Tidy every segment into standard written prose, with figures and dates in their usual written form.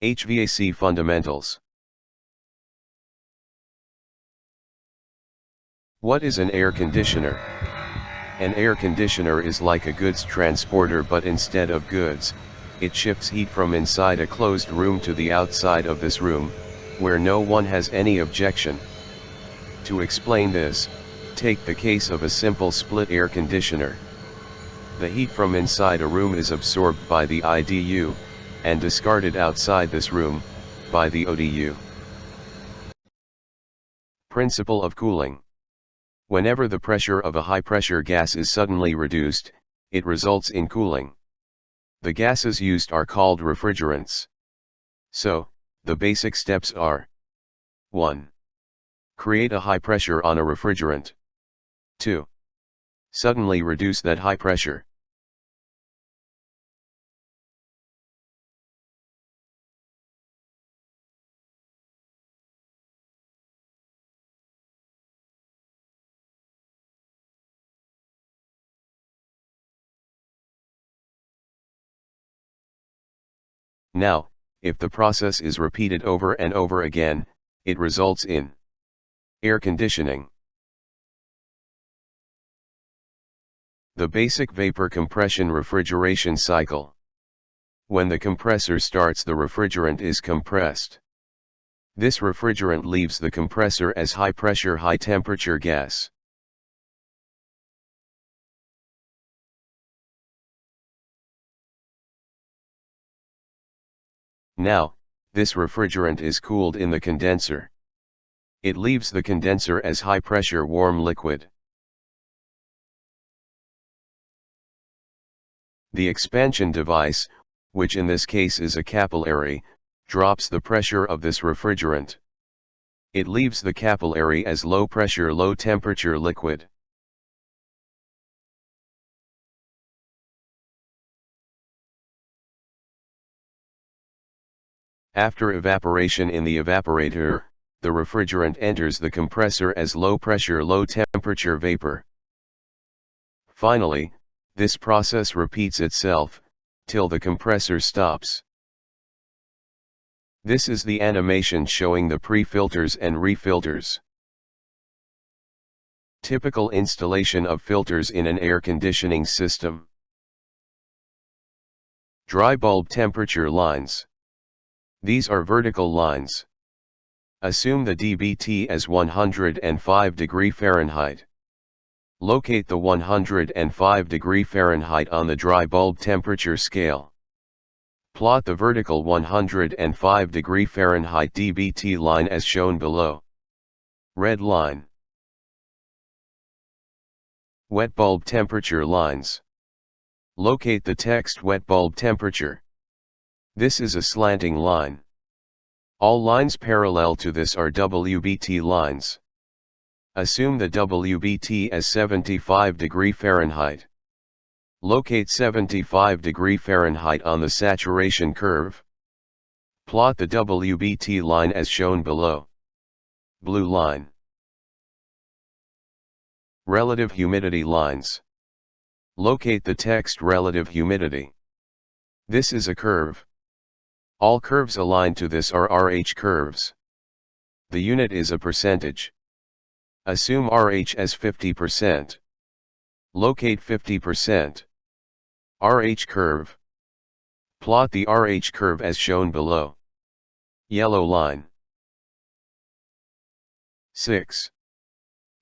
HVAC Fundamentals. What is an air conditioner? An air conditioner is like a goods transporter, but instead of goods, it shifts heat from inside a closed room to the outside of this room, where no one has any objection. To explain this, take the case of a simple split air conditioner. The heat from inside a room is absorbed by the IDU, and discarded outside this room, by the ODU. Principle of cooling. Whenever the pressure of a high-pressure gas is suddenly reduced, it results in cooling. The gases used are called refrigerants. So, the basic steps are: 1. Create a high pressure on a refrigerant. 2. Suddenly reduce that high pressure. Now, if the process is repeated over and over again, it results in air conditioning. The basic vapor compression refrigeration cycle. When the compressor starts, the refrigerant is compressed. This refrigerant leaves the compressor as high pressure, high temperature gas. Now, this refrigerant is cooled in the condenser. It leaves the condenser as high pressure warm liquid. The expansion device, which in this case is a capillary, drops the pressure of this refrigerant. It leaves the capillary as low pressure, low temperature liquid. After evaporation in the evaporator, the refrigerant enters the compressor as low pressure, low temperature vapor. Finally, this process repeats itself, till the compressor stops. This is the animation showing the pre-filters and refilters. Typical installation of filters in an air conditioning system. Dry bulb temperature lines. These are vertical lines. Assume the dBT as 105 degree Fahrenheit. Locate the 105 degree Fahrenheit on the dry bulb temperature scale. Plot the vertical 105 degree Fahrenheit dBT line as shown below. Red line. Wet bulb temperature lines. Locate the text wet bulb temperature. This is a slanting line. All lines parallel to this are WBT lines. Assume the WBT as 75 degree Fahrenheit. Locate 75 degree Fahrenheit on the saturation curve. Plot the WBT line as shown below. Blue line. Relative humidity lines. Locate the text relative humidity. This is a curve. All curves aligned to this are RH curves. The unit is a percentage. Assume RH as 50%. Locate 50%. RH curve. Plot the RH curve as shown below. Yellow line. 6.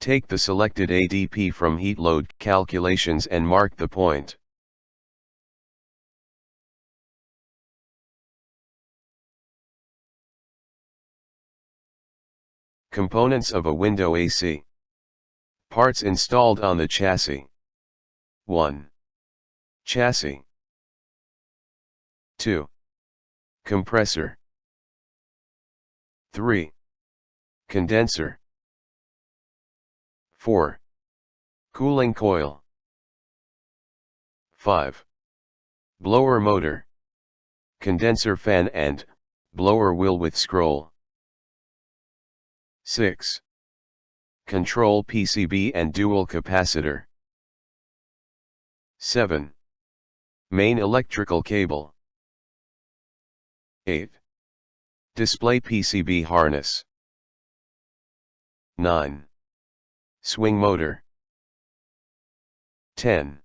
Take the selected ADP from heat load calculations and mark the point. Components of a window AC. Parts installed on the chassis. 1. Chassis. 2. Compressor. 3. Condenser. 4. Cooling coil. 5. Blower motor. Condenser fan and blower wheel with scroll. 6. Control PCB and dual capacitor. 7. Main electrical cable. 8. Display PCB harness. 9. Swing motor. 10.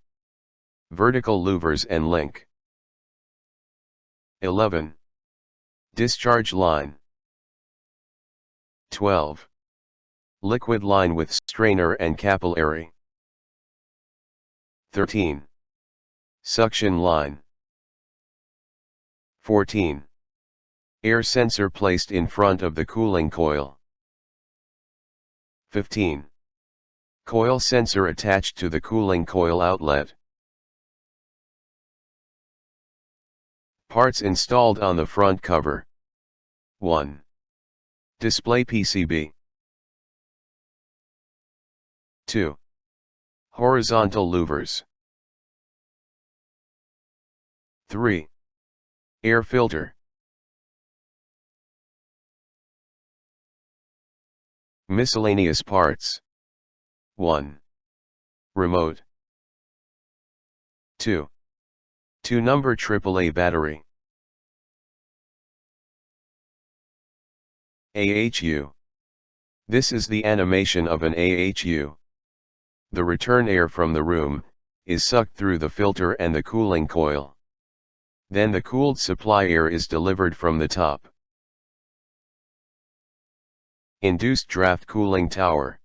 Vertical louvers and link. 11. Discharge line. 12. Liquid line with strainer and capillary. 13. Suction line. 14. Air sensor placed in front of the cooling coil. 15. Coil sensor attached to the cooling coil outlet. Parts installed on the front cover. 1. Display PCB. 2. Horizontal louvers. 3. Air filter. Miscellaneous parts. 1. Remote. 2. 2-number AAA battery. AHU. This is the animation of an AHU. The return air from the room is sucked through the filter and the cooling coil. Then the cooled supply air is delivered from the top. Induced draft cooling tower.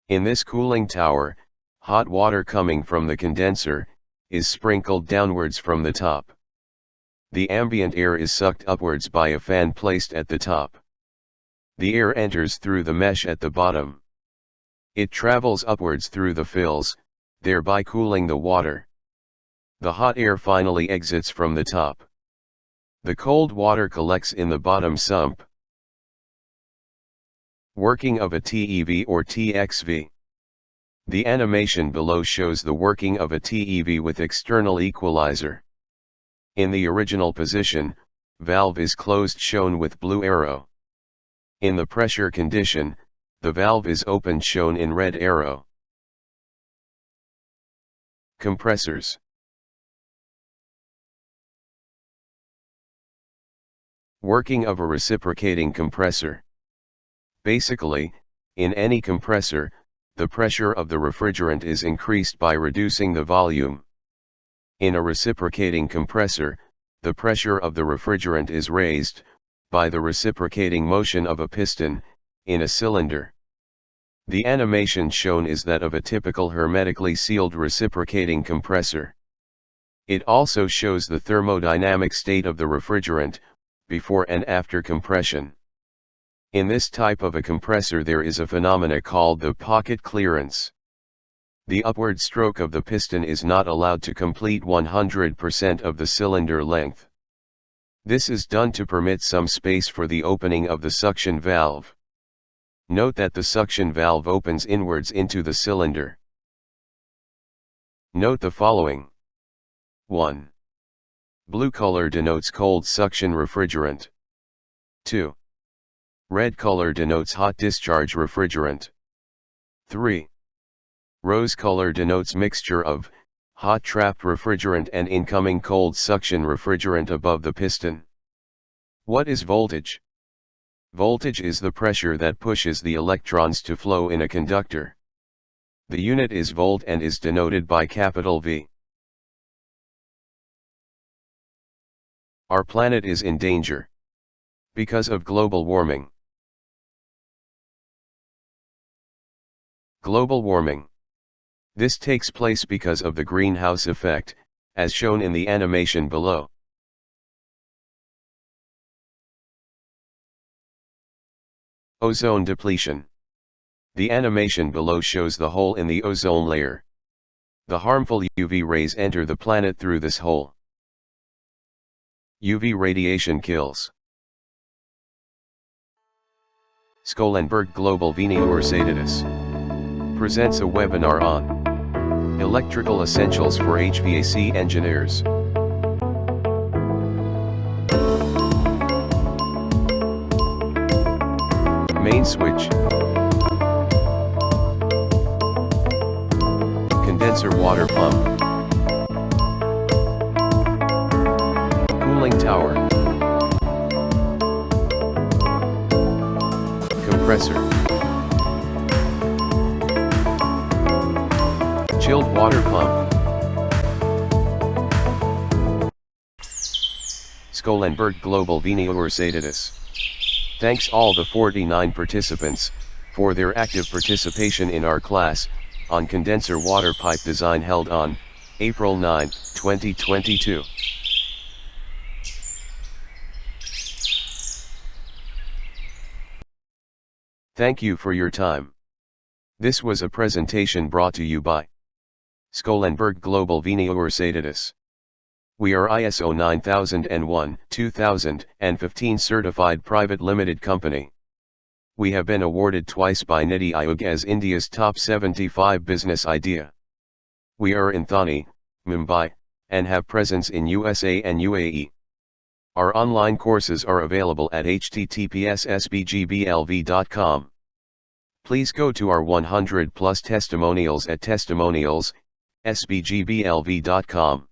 In this cooling tower, hot water coming from the condenser is sprinkled downwards from the top. The ambient air is sucked upwards by a fan placed at the top. The air enters through the mesh at the bottom. It travels upwards through the fills, thereby cooling the water. The hot air finally exits from the top. The cold water collects in the bottom sump. Working of a TEV or TXV. The animation below shows the working of a TEV with external equalizer. In the original position, valve is closed shown with blue arrow. In the pressure condition, the valve is open shown in red arrow. Compressors. Working of a reciprocating compressor. Basically, in any compressor, the pressure of the refrigerant is increased by reducing the volume. In a reciprocating compressor, the pressure of the refrigerant is raised by the reciprocating motion of a piston in a cylinder. The animation shown is that of a typical hermetically sealed reciprocating compressor. It also shows the thermodynamic state of the refrigerant before and after compression. In this type of a compressor there is a phenomena called the pocket clearance. The upward stroke of the piston is not allowed to complete 100% of the cylinder length. This is done to permit some space for the opening of the suction valve. Note that the suction valve opens inwards into the cylinder. Note the following. 1. Blue color denotes cold suction refrigerant. 2. Red color denotes hot discharge refrigerant. 3. Rose color denotes mixture of hot trapped refrigerant and incoming cold suction refrigerant above the piston. What is voltage? Voltage is the pressure that pushes the electrons to flow in a conductor. The unit is volt and is denoted by capital V. Our planet is in danger because of global warming. Global warming. This takes place because of the greenhouse effect, as shown in the animation below. Ozone depletion. The animation below shows the hole in the ozone layer. The harmful UV rays enter the planet through this hole. UV radiation kills. Scholenberg Global Vini Ursatus presents a webinar on electrical essentials for HVAC engineers. Main switch. Condenser water pump. Cooling tower. compressor. Chilled water pump. Scholenberg Global Universitas. Thanks all the 49 participants, for their active participation in our class, on condenser water pipe design held on, April 9, 2022. Thank you for your time. This was a presentation brought to you by Scholenberg Global Universitas. We are ISO 9001-2015 certified private limited company. We have been awarded twice by Niti Aayog as India's top 75 business idea. We are in Thane, Mumbai, and have presence in USA and UAE. Our online courses are available at https://sbgblv.com. Please go to our 100+ testimonials at testimonials.sbgblv.com.